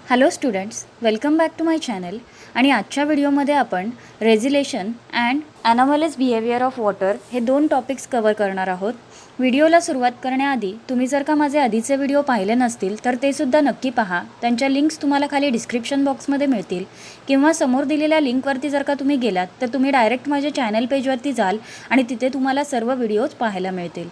Hello students, welcome back to my channel. आणि आजच्या व्हिडिओमध्ये आपण regelation and anomalous behaviour of water हे दोन टॉपिक्स कवर करणार आहोत. व्हिडिओला सुरुवात करण्याआधी तुम्ही जर का माझे आधीचे व्हिडिओ पाहिले नसतील तर ते सुद्धा नक्की पहा. त्यांच्या लिंक्स तुम्हाला खाली डिस्क्रिप्शन बॉक्समध्ये मिळतील किंवा समोर दिलेल्या लिंकवरती जर का तुम्ही गेलात तर तुम्ही डायरेक्ट माझ्या चॅनल पेजवरती जाल आणि तिथे तुम्हाला सर्व व्हिडिओज पाहायला मिळतील.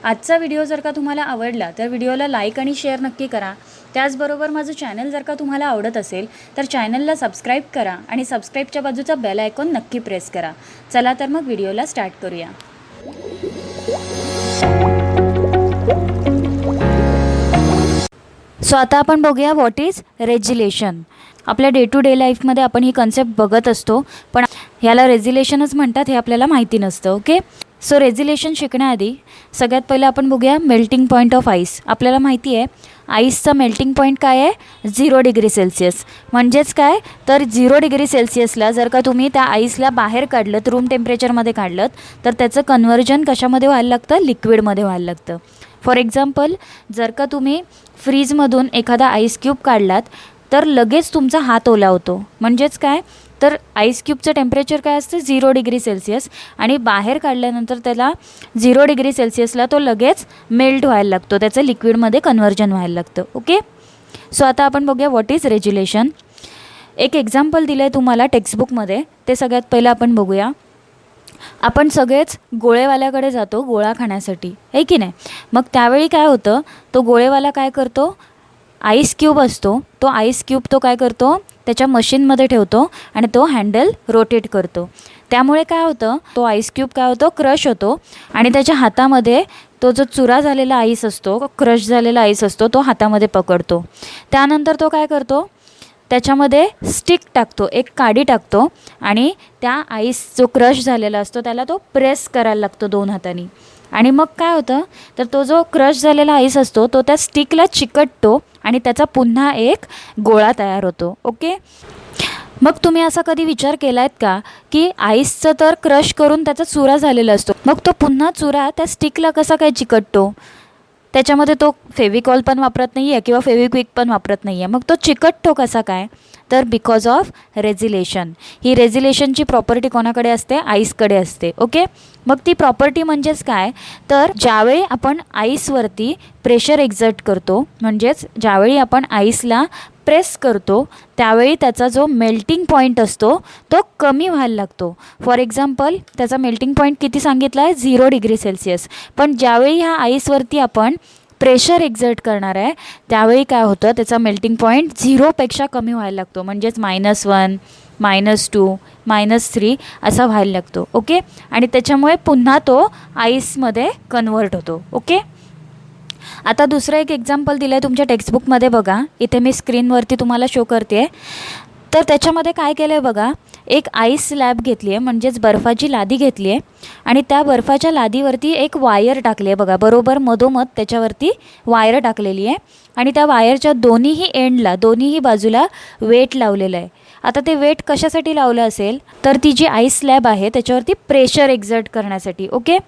आजचा व्हिडिओ जर का तुम्हाला आवडला तर व्हिडिओला लाईक आणि शेअर नक्की करा. त्याचबरोबर माझं चॅनल जर का तुम्हाला आवडत असेल तर चॅनलला सबस्क्राईब करा आणि सबस्क्राईबच्या बाजूचा बेल आयकॉन नक्की प्रेस करा. चला तर मग व्हिडिओला स्टार्ट करूया. सो आता आपण बघूया व्हॉट इज रेझिलेशन. आपल्या डे टू डे लाईफमध्ये आपण ही कन्सेप्ट बघत असतो, पण ह्याला रेझिलेशनच म्हणतात हे आपल्याला माहिती नसतं. ओके, सो रेझिलेशन शिकण्याआधी सगळ्यात पहिलं आपण बघूया मेल्टिंग पॉईंट ऑफ आईस. आपल्याला माहिती आहे आईसचा मेल्टिंग पॉईंट काय आहे, 0 डिग्री सेल्सिअस. म्हणजेच काय तर 0 डिग्री सेल्सिअसला जर का तुम्ही त्या आईसला बाहेर काढलं, रूम टेम्परेचरमध्ये काढलं तर त्याचं कन्व्हर्जन कशामध्ये व्हायला लागतं, लिक्विडमध्ये व्हायला लागतं. फॉर एक्झाम्पल, जर का तुम्ही फ्रीजमधून एखादा आईस क्यूब काढलात तर लगेच तुमचा हात ओला होतो. म्हणजेच काय तर आईस क्यूबचं टेम्परेचर काय असतं, 0 डिग्री सेल्सिअस, आणि बाहेर काढल्यानंतर त्याला 0 डिग्री सेल्सिअसला तो लगेच मेल्ट व्हायला लागतो, त्याचं लिक्विडमध्ये कन्व्हर्जन व्हायला लागतं. ओके, सो आता आपण बघूया व्हॉट इज रेझिलेशन. एक एक्झाम्पल दिलं आहे तुम्हाला टेक्स्टबुकमध्ये, ते सगळ्यात पहिलं आपण बघूया. आपण सगळेच गोळेवाल्याकडे जातो गोळा खाण्यासाठी, आहे की नाही. मग त्यावेळी काय होतं, तो गोळेवाला काय करतो, आईस क्यूब असतो, तो आईस क्यूब तो काय करतो, त्याच्या मशीनमध्ये ठेवतो आणि तो हँडल रोटेट करतो. त्यामुळे काय होतं, तो आईस क्यूब काय होतो, क्रश होतो आणि त्याच्या हातामध्ये तो जो चुरा झालेला आईस असतो, क्रश झालेला आईस असतो, तो हातामध्ये पकडतो. त्यानंतर तो काय करतो, त्याच्यामध्ये स्टिक टाकतो, एक काडी टाकतो आणि त्या आईस जो क्रश झालेला असतो त्याला तो प्रेस करायला लागतो 2 हातांनी. आणि मग काय होतं तर तो जो क्रश झालेला आईस असतो तो त्या स्टिकला चिकटतो आणि त्याचा पुन्हा एक गोळा तयार होतो. ओके, मग तुम्ही असा कधी विचार केला आहेत का की आईसचं तर क्रश करून त्याचा चुरा झालेला असतो, मग तो पुन्हा चुरा त्या स्टिकला कसा काय चिकटतो. त्याच्यामध्ये तो फेविकॉल पण वापरत नाही आहे किंवा फेविक्विक पण वापरत नाही आहे, मग तो चिकटतो कसा काय, तर बिकॉज ऑफ रेझिलेशन. ही रेझिलेशनची प्रॉपर्टी कोणाकडे असते, आईसकडे असते. ओके, मग ती प्रॉपर्टी म्हणजेच काय तर ज्यावेळी आपण आईसवरती प्रेशर एक्झर्ट करतो, म्हणजेच ज्यावेळी आपण आईसला प्रेस करतो त्यावेळी त्याचा जो मेल्टिंग पॉईंट असतो तो कमी व्हायला लागतो. फॉर एक्झाम्पल, त्याचा मेल्टिंग पॉईंट किती सांगितला आहे, 0 डिग्री सेल्सिअस. पण ज्यावेळी ह्या आईसवरती आपण प्रेशर एक्झर्ट करणार आहे त्यावेळी काय होतं, त्याचा मेल्टिंग पॉईंट 0पेक्षा कमी व्हायला लागतो. म्हणजेच -1, -2, -3 असा व्हायला लागतो. ओके, आणि त्याच्यामुळे पुन्हा तो आईसमध्ये कन्वर्ट होतो. ओके, आता दुसरं एक एक्झाम्पल दिलं आहे तुमच्या टेक्स्टबुकमध्ये बघा, इथे मी स्क्रीनवरती तुम्हाला शो करते. तर त्याच्यामध्ये काय केलं आहे बघा, एक आईस स्लॅब घेतली आहे, म्हणजेच बर्फाची लादी घेतली आहे आणि त्या बर्फाच्या लादीवरती एक वायर टाकली आहे बघा, बरोबर मधोमध त्याच्यावरती वायर टाकलेली आहे आणि त्या वायरच्या दोन्हीही एंडला, दोन्हीही बाजूला वेट लावलेलं आहे. आता ते वेट कशासाठी लावलं असेल तर ती जी आईस स्लॅब आहे त्याच्यावरती प्रेशर एक्झर्ट करण्यासाठी. ओके,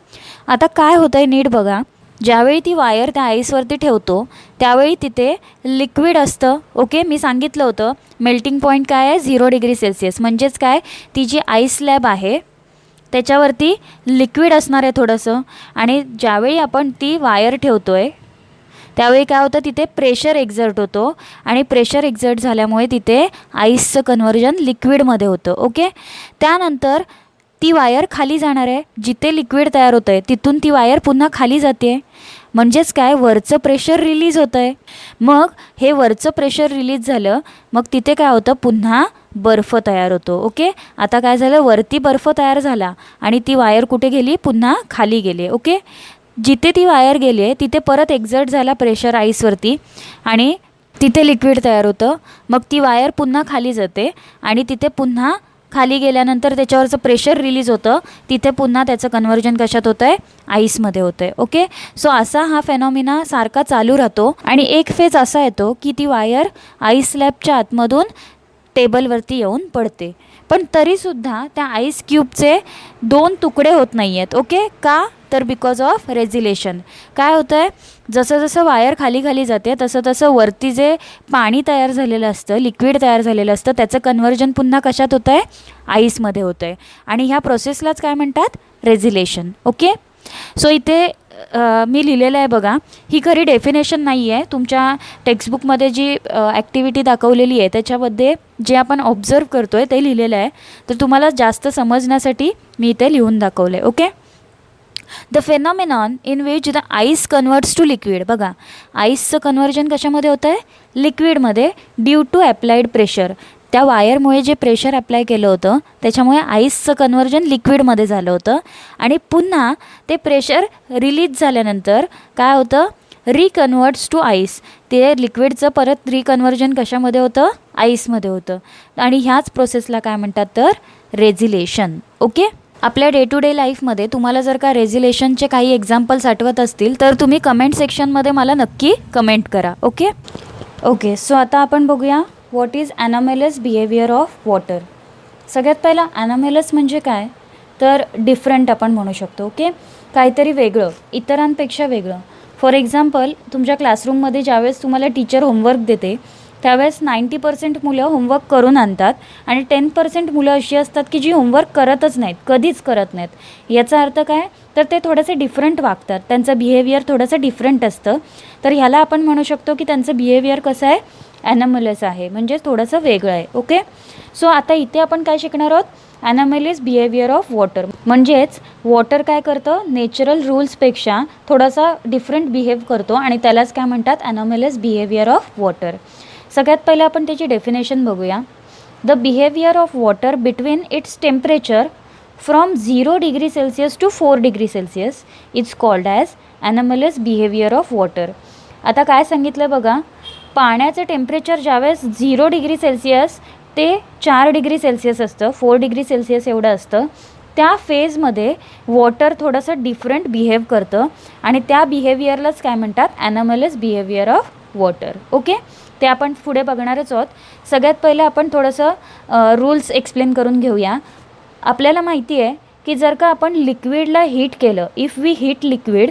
आता काय होतं आहे नीट बघा, ज्यावेळी ती वायर त्या आईसवरती ठेवतो त्यावेळी तिथे लिक्विड असतं. ओके, मी सांगितलं होतं मेल्टिंग पॉईंट काय आहे, 0 डिग्री सेल्सिअस. म्हणजेच काय, ती जी आईस स्लॅब आहे त्याच्यावरती लिक्विड असणार आहे थोडंसं, आणि ज्यावेळी आपण ती वायर ठेवतो आहे त्यावेळी काय होतं, तिथे प्रेशर एक्झर्ट होतो आणि प्रेशर एक्झर्ट झाल्यामुळे तिथे आईसचं कन्व्हर्जन लिक्विडमध्ये होतं. ओके, त्यानंतर ती वायर खाली जाणार आहे, जिथे लिक्विड तयार होतं आहे तिथून ती वायर पुन्हा खाली जाते. म्हणजेच काय, वरचं प्रेशर रिलीज होतं आहे. मग हे वरचं प्रेशर रिलीज झालं, मग तिथे काय होतं, पुन्हा बर्फ तयार होतो. ओके, आता काय झालं, वरती बर्फ तयार झाला आणि ती वायर कुठे गेली, पुन्हा खाली गेली. ओके, जिथे ती वायर गेली आहे तिथे परत एक्झर्ट झाला प्रेशर आईसवरती आणि तिथे लिक्विड तयार होतं. मग ती वायर पुन्हा खाली जाते आणि तिथे पुन्हा खाली गेल्यानंतर त्याच्यावरचं प्रेशर रिलीज होतं, तिथे पुन्हा त्याचं कन्व्हर्जन कशात होतं आहे, आईसमध्ये होतं आहे. ओके, सो असा हा फेनॉमिना सारखा चालू राहतो आणि एक फेज असा येतो की ती वायर आईस स्लॅबच्या आतमधून टेबलवरती येऊन पडते, पण तरीसुद्धा त्या आईस क्यूबचे 2 तुकडे होत नाही आहेत. ओके, का तर बिकॉज ऑफ रेझिलेशन. काय होतं आहे, जसं जसं वायर खाली खाली जाते तसं तसं वरती जे पाणी तयार झालेलं असतं, लिक्विड तयार झालेलं असतं, त्याचं कन्व्हर्जन पुन्हा कशात होतं आहे, आईसमध्ये होतं आहे. आणि ह्या प्रोसेसलाच काय म्हणतात, रेझिलेशन. ओके. सो इथे मी लिहिलेलं आहे बघा, ही खरी डेफिनेशन नाही आहे. तुमच्या टेक्स्टबुकमध्ये जी ॲक्टिव्हिटी दाखवलेली आहे त्याच्यामध्ये जे आपण ऑब्झर्व करतो आहे ते लिहिलेलं आहे. तर तुम्हाला जास्त समजण्यासाठी मी इथे लिहून दाखवलं आहे. Okay. The phenomenon in which the ice converts to liquid. बघा, आईसचं कन्व्हर्जन कशामध्ये होतं आहे, लिक्विडमध्ये, ड्यू टू ॲप्लाइड प्रेशर. त्या वायरमुळे जे प्रेशर अप्लाय केलं होतं त्याच्यामुळे आईसचं कन्व्हर्जन लिक्विडमध्ये झालं होतं. आणि पुन्हा ते प्रेशर रिलीज झाल्यानंतर काय होतं, रिकन्वर्ट्स टू आईस. ते लिक्विडचं परत रिकन्व्हर्जन कशामध्ये होतं, आईसमध्ये होतं. आणि ह्याच प्रोसेसला काय म्हणतात, तर रेझिलेशन. ओके. आपल्या डे टू डे लाईफमध्ये तुम्हाला जर का रेझिलेशनचे काही एक्झाम्पल्स आठवत असतील तर तुम्ही कमेंट सेक्शनमध्ये मला नक्की कमेंट करा. ओके. सो आता आपण बघूया what is anomalous behaviour of water. सगळ्यात पहिला ॲनॉमॅलस म्हणजे काय, तर डिफरंट आपण म्हणू शकतो. ओके. काहीतरी वेगळं, इतरांपेक्षा वेगळं. फॉर एक्झाम्पल, तुमच्या क्लासरूममध्ये ज्यावेळेस तुम्हाला टीचर होमवर्क देते त्यावेळेस 90% मुलं होमवर्क करून आणतात आणि 10% मुलं अशी असतात की जी होमवर्क करतच नाहीत, कधीच करत नाहीत. याचा अर्थ काय, तर ते थोडेसे डिफरंट वागतात, त्यांचं बिहेवियर थोडंसं डिफरंट असतं. तर ह्याला आपण म्हणू शकतो की त्यांचं बिहेवियर कसं आहे, ॲनॉमॅलस आहे, म्हणजे थोडंसं वेगळं आहे. ओके. सो आता इथे आपण काय शिकणार आहोत, ॲनॉमॅलस बिहेवियर ऑफ वॉटर. म्हणजेच वॉटर काय करतं, नॅचरल रूल्सपेक्षा थोडासा डिफरंट बिहेव करतो आणि त्यालाच काय म्हणतात, ॲनॉमॅलस बिहेवियर ऑफ वॉटर. सगळ्यात पहिलं आपण त्याची डेफिनेशन बघूया. The behaviour of water between its temperature from 0 degree Celsius to 4 degree Celsius is called as anomalous behaviour of water. आता काय सांगितलं बघा, पाण्याचं टेम्परेचर ज्यावेळेस 0 डिग्री सेल्सिअस ते 4 डिग्री सेल्सिअस असतं, 4 डिग्री सेल्सिअस एवढं असतं, त्या फेजमध्ये वॉटर थोडंसं डिफरंट बिहेव करतं आणि त्या बिहेवियरलाच काय म्हणतात, ॲनॉमॅलस बिहेवियर ऑफ वॉटर. ओके. ते आपण पुढे बघणारच आहोत. सगळ्यात पहिलं आपण थोडंसं रूल्स एक्सप्लेन करून घेऊया. आपल्याला माहिती आहे की जर का आपण लिक्विडला हीट केलं, इफ वी हीट लिक्विड,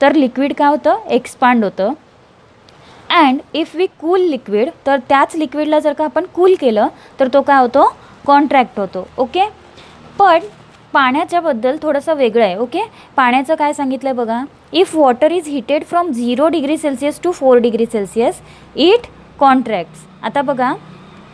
तर लिक्विड काय होतं, एक्सपांड होतं. And if we cool liquid, तर त्याच लिक्विडला जर का आपण कूल केलं तर तो काय होतो, कॉन्ट्रॅक्ट होतो. ओके. पण पाण्याच्याबद्दल थोडंसं वेगळं आहे. ओके. पाण्याचं काय सांगितलं आहे बघा, if water is heated from 0 degree Celsius to 4 degree Celsius it contracts. आता बघा,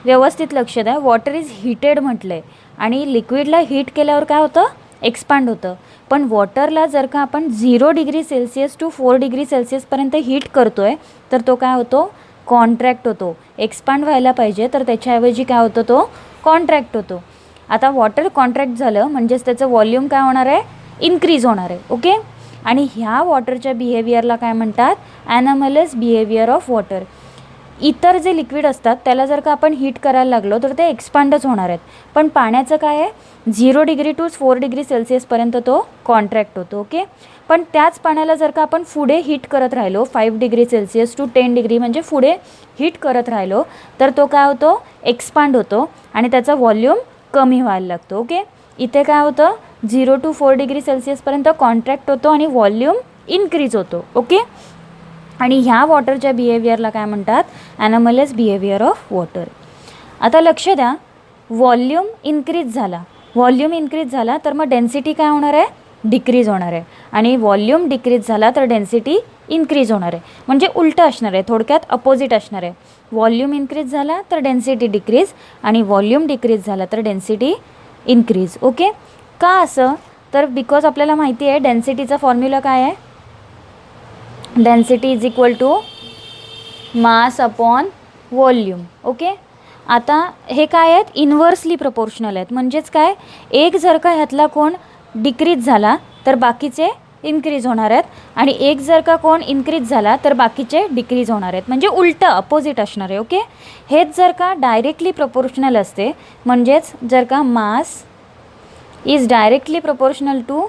व्यवस्थित लक्ष द्या, वॉटर इज हिटेड म्हटलं आहे आणि लिक्विडला हीट केल्यावर काय होतं, एक्सपांड होतं. पण वॉटरला जर का आपण 0 डिग्री सेल्सिअस टू 4 डिग्री सेल्सिअसपर्यंत हीट करतो आहे तर तो काय होतो, कॉन्ट्रॅक्ट होतो. एक्सपांड व्हायला पाहिजे तर त्याच्याऐवजी काय होतो, तो कॉन्ट्रॅक्ट होतो. आता वॉटर कॉन्ट्रॅक्ट झालं म्हणजेच त्याचं व्हॉल्यूम काय होणार आहे, इन्क्रीज होणार आहे. ओके. आणि ह्या वॉटरच्या बिहेवियरला काय म्हणतात, ॲनॉमॅलस बिहेवियर ऑफ वॉटर. इतर जे लिक्विड असतात त्याला जर का आपण हीट करायला लागलो तर ते एक्सपांडच होणार आहेत. पण पाण्याचं काय आहे, 0 डिग्री टू 4 डिग्री सेल्सिअसपर्यंत तो कॉन्ट्रॅक्ट होतो. ओके. पण त्याच पाण्याला जर का आपण पुढे हीट करत राहिलो 5 डिग्री सेल्सिअस टू 10 डिग्री म्हणजे पुढे हीट करत राहिलो तर तो काय होतो, एक्सपांड होतो आणि त्याचा व्हॉल्यूम कमी व्हायला लागतो. ओके. इथे काय होतं, 0 टू 4 डिग्री सेल्सिअसपर्यंत कॉन्ट्रॅक्ट होतो आणि व्हॉल्यूम इन्क्रीज होतो. ओके. आणि ह्या वॉटरच्या बिहेवियरला काय म्हणतात, ॲनॉमॅलस बिहेवियर ऑफ वॉटर. आता लक्ष द्या, व्हॉल्यूम इन्क्रीज झाला तर मग डेन्सिटी काय होणार आहे, डिक्रीज होणार आहे. आणि व्हॉल्यूम डिक्रीज झाला तर डेन्सिटी इन्क्रीज होणार आहे. म्हणजे उलटं असणार आहे, थोडक्यात अपोजिट असणार आहे. व्हॉल्यूम इन्क्रीज झाला तर डेन्सिटी डिक्रीज आणि व्हॉल्यूम डिक्रीज झाला तर डेन्सिटी इन्क्रीज. ओके. का असं, तर बिकॉज आपल्याला माहिती आहे डेन्सिटीचा फॉर्म्युला काय आहे, density is equal to mass upon volume. Okay. आता हे काय आहेत, इन्व्हर्सली प्रपोर्शनल आहेत. म्हणजेच काय, एक जर का ह्यातला कोण डिक्रीज झाला तर बाकीचे इन्क्रीज होणार आहेत आणि एक जर का कोण इन्क्रीज झाला तर बाकीचे डिक्रीज होणार आहेत. म्हणजे उलटं अपोजिट असणार आहे. ओके. हेच जर का डायरेक्टली प्रपोर्शनल असते, म्हणजेच जर का mass is directly proportional to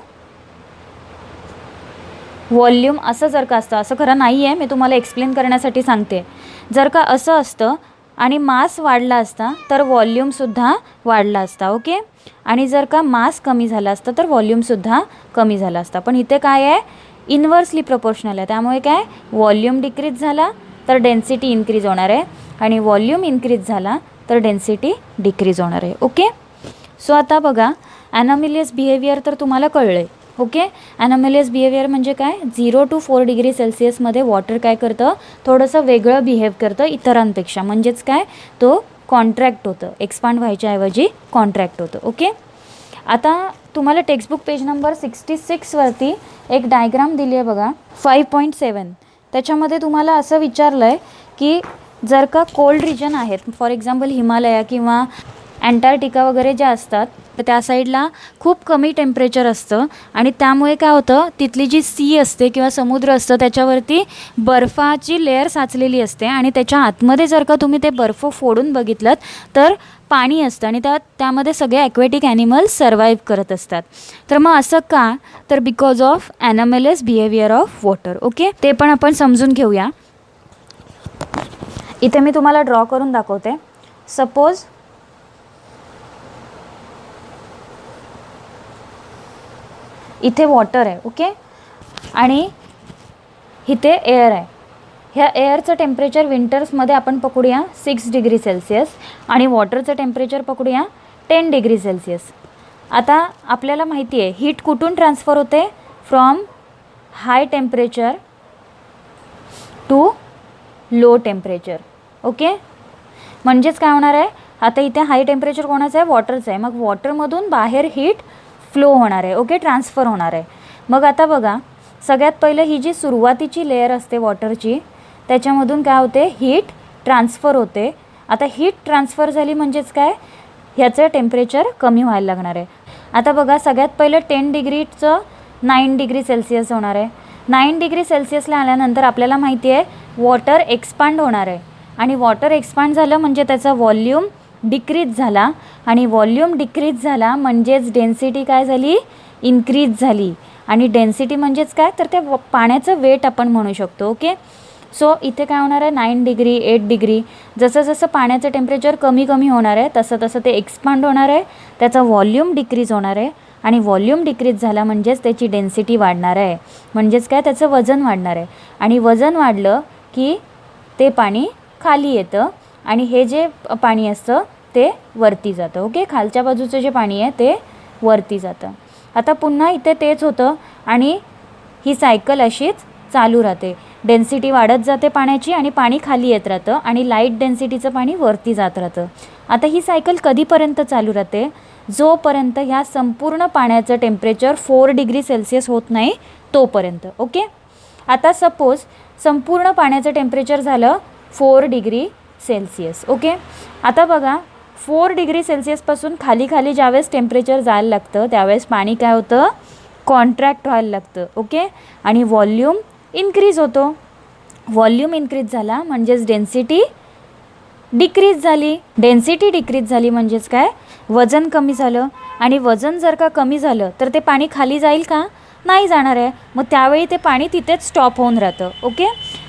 volume असं जर का असतं, असं खरं नाही आहे, मी तुम्हाला एक्सप्लेन करण्यासाठी सांगते. जर का असं असतं आणि मास वाढला असता तर व्हॉल्यूमसुद्धा वाढला असता. ओके. आणि जर का मास कमी झाला असता तर व्हॉल्यूमसुद्धा कमी झाला असता. पण इथे काय आहे, इन्व्हर्सली प्रोपोर्शनल आहे. त्यामुळे काय, व्हॉल्यूम डिक्रीज झाला तर डेन्सिटी इन्क्रीज होणार आहे आणि व्हॉल्यूम इन्क्रीज झाला तर डेन्सिटी डिक्रीज होणार आहे. ओके. सो आता बघा, ॲनॉमलियस बिहेवियर तर तुम्हाला कळलं आहे. ओके. ॲनॉमलियस बिहेवियर म्हणजे काय, 0 to 4 डिग्री सेल्सिअसमध्ये वॉटर काय करतं, थोडंसं वेगळं बिहेव करतं इतरांपेक्षा. म्हणजेच काय, तो कॉन्ट्रॅक्ट होतं, एक्सपांड व्हायच्या ऐवजी कॉन्ट्रॅक्ट होतं. ओके. आता तुम्हाला टेक्स्टबुक पेज नंबर 66वरती एक डायग्राम दिली आहे बघा, 5.7. त्याच्यामध्ये तुम्हाला असं विचारलं आहे की जर का कोल्ड रिजन आहेत, फॉर एक्झाम्पल हिमालया किंवा अँटार्क्टिका वगैरे ज्या असतात, तर त्या साईडला खूप कमी टेम्परेचर असतं आणि त्यामुळे काय होतं, तिथली जी सी असते किंवा समुद्र असतं त्याच्यावरती बर्फाची लेअर साचलेली असते आणि त्याच्या आतमध्ये जर का तुम्ही ते बर्फ फोडून बघितलं तर पाणी असतं आणि त्यामध्ये सगळे ॲक्वेटिक ॲनिमल्स सर्वाईव्ह करत असतात. तर मग असं का, तर because of anomalous behaviour of water. Okay. ते पण आपण समजून घेऊया. इथे मी तुम्हाला ड्रॉ करून दाखवते. सपोज इथे वॉटर आहे. ओके. आणि इथे एअर आहे. ह्या एअरचं टेम्परेचर विंटर्समध्ये आपण पकडूया 6 डिग्री सेल्सिअस आणि वॉटरचं टेम्परेचर पकडूया 10 डिग्री सेल्सिअस. आता आपल्याला माहिती आहे हीट कुठून ट्रान्सफर होते, from high temperature to low temperature. Okay. म्हणजेच काय होणार आहे, आता इथे हाय टेम्परेचर कोणाचं आहे, वॉटरचं आहे. मग वॉटरमधून बाहेर हीट फ्लो होणार आहे. ओके. ट्रान्सफर होणार आहे. मग आता बघा, सगळ्यात पहिलं ही जी सुरुवातीची लेअर असते वॉटरची, त्याच्यामधून काय होते, हीट ट्रान्सफर होते. आता हीट ट्रान्सफर झाली म्हणजेच काय, ह्याचं टेम्परेचर कमी व्हायला लागणार आहे. आता बघा, सगळ्यात पहिलं 10 डिग्रीचं 9 डिग्री सेल्सिअस होणार आहे. 9 डिग्री सेल्सिअसला आल्यानंतर आपल्याला माहिती आहे वॉटर एक्सपांड होणार आहे आणि वॉटर एक्सपांड झालं म्हणजे त्याचा व्हॉल्यूम डिक्रीज झाला आणि व्हॉल्यूम डिक्रीज झाला म्हणजेच डेन्सिटी काय झाली, इन्क्रीज झाली. आणि डेन्सिटी म्हणजेच काय, तर त्या पाण्याचं वेट आपण म्हणू शकतो. ओके. सो इथे काय होणार आहे, 9 डिग्री 8 डिग्री, जसं जसं पाण्याचं टेम्परेचर कमी कमी होणार आहे तसं तसं ते एक्सपांड होणार आहे, त्याचा व्हॉल्यूम डिक्रीज होणार आहे आणि व्हॉल्यूम डिक्रीज झाला म्हणजेच त्याची डेन्सिटी वाढणार आहे. म्हणजेच काय, त्याचं वजन वाढणार आहे आणि वजन वाढलं की ते पाणी खाली येतं आणि हे जे पाणी असतं ते वरती जातं. ओके. खालच्या बाजूचं जे पाणी आहे ते वरती जातं. आता पुन्हा इथे तेच होतं आणि ही सायकल अशीच चालू राहते. डेन्सिटी वाढत जाते पाण्याची आणि पाणी खाली येत राहतं आणि लाईट डेन्सिटीचं पाणी वरती जात राहतं. आता ही सायकल कधीपर्यंत चालू राहते, जोपर्यंत ह्या संपूर्ण पाण्याचं टेम्परेचर 4 डिग्री सेल्सिअस होत नाही तोपर्यंत. ओके. आता सपोज संपूर्ण पाण्याचं टेम्परेचर झालं 4 डिग्री सेल्सिअस. ओके. आता बघा, 4 डिग्री सेल्सिअसपासून खाली खाली ज्यावेळेस टेम्परेचर जायला लागतं त्यावेळेस पाणी काय होतं, कॉन्ट्रॅक्ट व्हायला लागतं. ओके. आणि व्हॉल्यूम इन्क्रीज होतो. व्हॉल्यूम इन्क्रीज झाला म्हणजेच डेन्सिटी डिक्रीज झाली. डेन्सिटी डिक्रीज झाली म्हणजेच काय, वजन कमी झालं आणि वजन जर का कमी झालं तर ते पाणी खाली जाईल का, नाही जाणार आहे. मग त्यावेळी ते पाणी तिथेच स्टॉप होऊन राहतं. ओके.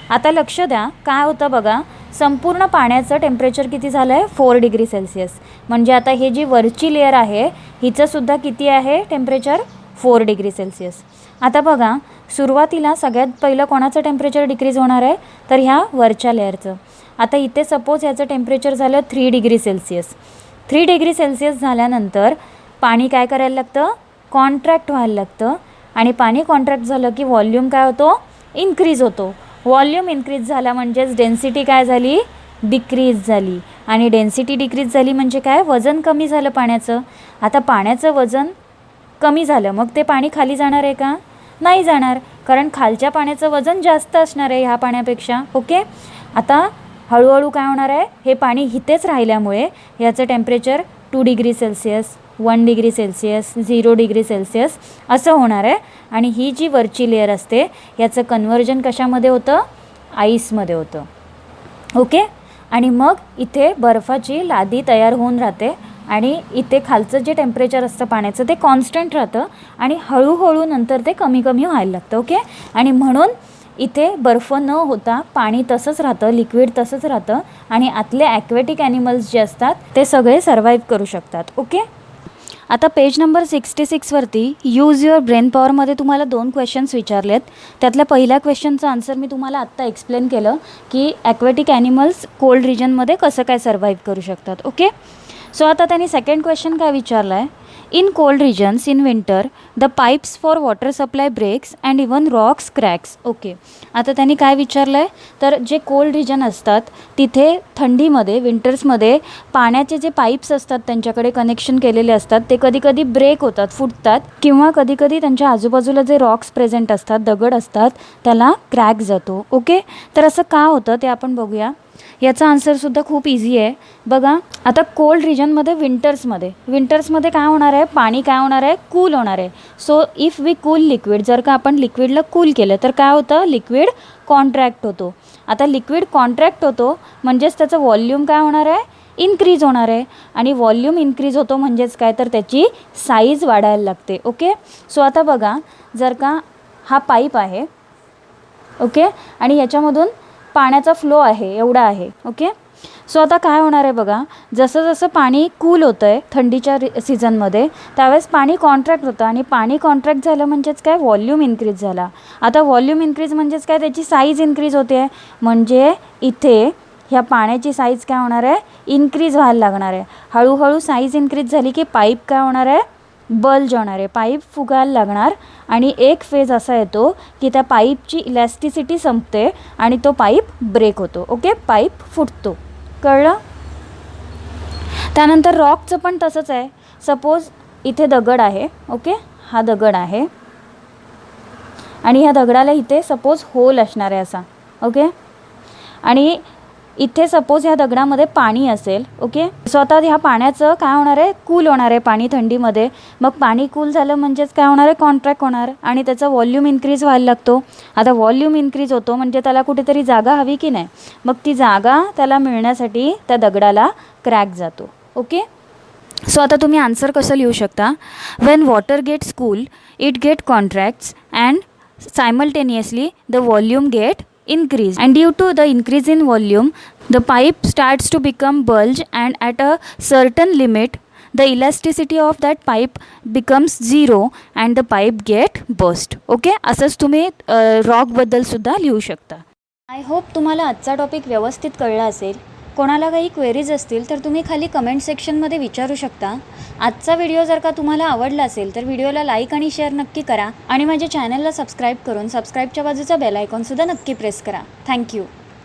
आता लक्ष द्या, काय होतं बघा, संपूर्ण पाण्याचं टेम्परेचर किती झालं आहे, 4 डिग्री सेल्सिअस. म्हणजे आता हे जी वरची लेअर आहे हिचंसुद्धा किती आहे टेम्परेचर, 4 डिग्री सेल्सिअस. आता बघा, सुरुवातीला सगळ्यात पहिलं कोणाचं टेम्परेचर डिक्रीज होणार आहे, तर ह्या वरच्या लेअरचं. आता इथे सपोज ह्याचं टेम्परेचर झालं 3 डिग्री सेल्सिअस. 3 डिग्री सेल्सिअस झाल्यानंतर पाणी काय करायला लागतं, कॉन्ट्रॅक्ट व्हायला लागतं आणि पाणी कॉन्ट्रॅक्ट झालं की व्हॉल्यूम काय होतो, इन्क्रीज होतो. व्हॉल्यूम इन्क्रीज झाला म्हणजेच डेन्सिटी काय झाली, डिक्रीज झाली आणि डेन्सिटी डिक्रीज झाली म्हणजे काय, वजन कमी झालं पाण्याचं. आता पाण्याचं वजन कमी झालं मग ते पाणी खाली जाणार आहे का, नाही जाणार, कारण खालच्या पाण्याचं वजन जास्त असणार आहे ह्या पाण्यापेक्षा. ओके. आता हळूहळू काय होणार आहे, हे पाणी इथेच राहिल्यामुळे याचं temperature 2 degree Celsius 1 degree Celsius 0 degree Celsius असं होणार आहे आणि ही जी वरची लेअर असते याचं कन्व्हर्जन कशामध्ये होतं, आईसमध्ये होतं. ओके. आणि मग इथे बर्फाची लादी तयार होऊन राहते आणि इथे खालचं जे टेम्परेचर असतं पाण्याचं ते कॉन्स्टंट राहतं आणि हळूहळू नंतर ते कमी कमी व्हायला लागतं. ओके. आणि म्हणून इथे बर्फ न होता पाणी तसंच राहतं, लिक्विड तसंच राहतं आणि आतले ॲक्वेटिक ॲनिमल्स जे असतात ते सगळे सर्वाईव्ह करू शकतात. ओके. आता पेज नंबर 66वरती यूज युअर ब्रेन पॉवरमध्ये तुम्हाला 2 क्वेश्चन्स विचारलेत. त्यातल्या पहिल्या क्वेश्चनचं आन्सर मी तुम्हाला आत्ता एक्सप्लेन केलं की ॲक्वेटिक ॲनिमल्स कोल्ड रिजनमध्ये कसं काय सर्वाईव्ह करू शकतात. ओके. सो आता त्यांनी सेकंड क्वेश्चन काय विचारला आहे, in cold regions in winter the pipes for water supply breaks and even rocks cracks. Okay. आता त्यांनी काय विचारलं आहे, तर जे कोल्ड रिजन असतात तिथे थंडीमध्ये विंटर्समध्ये पाण्याचे जे पाईप्स असतात त्यांच्याकडे कनेक्शन केलेले असतात ते कधीकधी ब्रेक होतात, फुटतात किंवा कधीकधी त्यांच्या आजूबाजूला जे रॉक्स प्रेझेंट असतात, दगड असतात, त्याला क्रॅक जातो. ओके. तर असं का होतं ते आपण बघूया. याचा आन्सरसुद्धा खूप इझी आहे. बघा आता कोल्ड रिजनमध्ये विंटर्समध्ये काय होणार आहे, पाणी काय होणार आहे, कूल होणार आहे. So if we cool liquid, जर का आपण लिक्विडला कूल केलं तर काय होतं, लिक्विड कॉन्ट्रॅक्ट होतो. आता लिक्विड कॉन्ट्रॅक्ट होतो म्हणजेच त्याचं व्हॉल्यूम काय होणार आहे, इन्क्रीज होणार आहे. आणि व्हॉल्यूम इन्क्रीज होतो म्हणजेच काय, तर त्याची साईज वाढायला लागते. ओके. सो आता बघा, जर का हा पाईप आहे, ओके, आणि याच्यामधून पाण्याचा फ्लो आहे एवढा आहे. ओके. सो आता काय होणार आहे बघा, जसं जसं पाणी कूल होतं आहे थंडीच्या सीझनमध्ये त्यावेळेस पाणी कॉन्ट्रॅक्ट होतं आणि पाणी कॉन्ट्रॅक्ट झालं म्हणजेच काय, व्हॉल्यूम इन्क्रीज झाला. आता व्हॉल्यूम इन्क्रीज म्हणजेच काय, त्याची साईज इन्क्रीज होते आहे. म्हणजे इथे ह्या पाण्याची साईज काय होणार आहे, इन्क्रीज व्हायला लागणार आहे. हळूहळू साईज इन्क्रीज झाली की पाईप काय होणार आहे, बल्ज होणार आहे, पाईप फुगायला लागणार आणि एक फेज असा येतो की त्या पाईपची इलॅस्टिसिटी संपते आणि तो पाईप ब्रेक होतो. ओके. पाईप फुटतो. कळलं. त्यानंतर रॉकचं पण तसंच आहे. सपोज इथे दगड आहे, ओके, हा दगड आहे आणि ह्या दगडाला इथे सपोज होल असणार आहे असा. ओके. आणि इथे सपोज ह्या दगडामध्ये पाणी असेल. ओके. स्वतः ह्या पाण्याचं काय होणार आहे, कूल होणार आहे पाणी थंडीमध्ये. मग पाणी कूल झालं म्हणजेच काय होणार आहे, कॉन्ट्रॅक्ट होणार आणि त्याचा व्हॉल्यूम इन्क्रीज व्हायला लागतो. आता व्हॉल्यूम इन्क्रीज होतो म्हणजे त्याला कुठेतरी जागा हवी की नाही, मग ती जागा त्याला मिळण्यासाठी त्या दगडाला क्रॅक जातो. ओके. सो आता तुम्ही आन्सर कसं लिहू शकता, when water gets cool it get contracts and simultaneously the volume get increase, and due to the increase in volume the pipe starts to become bulge, and at a certain limit the elasticity of that pipe becomes zero and the pipe get burst. Okay. असंच तुम्ही रॉकबद्दल सुद्धा लिहू शकता. I hope तुम्हाला आजचा topic व्यवस्थित कळला असेल. कोणाला काही क्वेरीज असतील तर तुम्ही खाली कमेंट सेक्शनमध्ये विचारू शकता. आजचा व्हिडिओ जर का तुम्हाला आवडला असेल तर व्हिडिओला लाईक आणि शेअर नक्की करा आणि माझ्या चॅनलला सबस्क्राईब करून सबस्क्राईबच्या बाजूचा बेल आयकॉनसुद्धा नक्की प्रेस करा. थँक्यू.